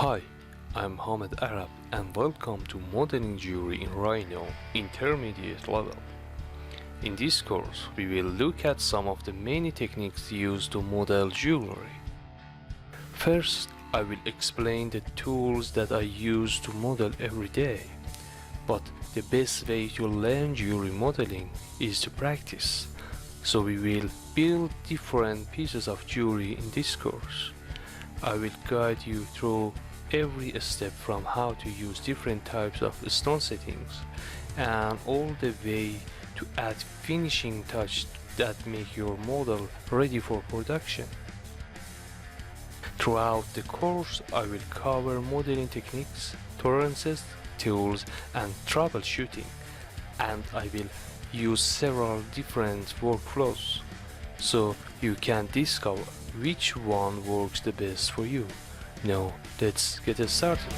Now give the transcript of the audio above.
Hi, I'm Mohamed Arab and welcome to Modeling Jewelry in Rhino Intermediate level. In this course, we will look at some of the many techniques used to model jewelry. First, I will explain the tools that I use to model every day. But the best way to learn jewelry modeling is to practice. So we will build different pieces of jewelry in this course. I will guide you through every step from how to use different types of stone settings and all the way to add finishing touch that make your model ready for production. Throughout the course, I will cover modeling techniques, tolerances, tools, and troubleshooting, and I will use several different workflows so you can discover which one works the best for you. Now, let's get started.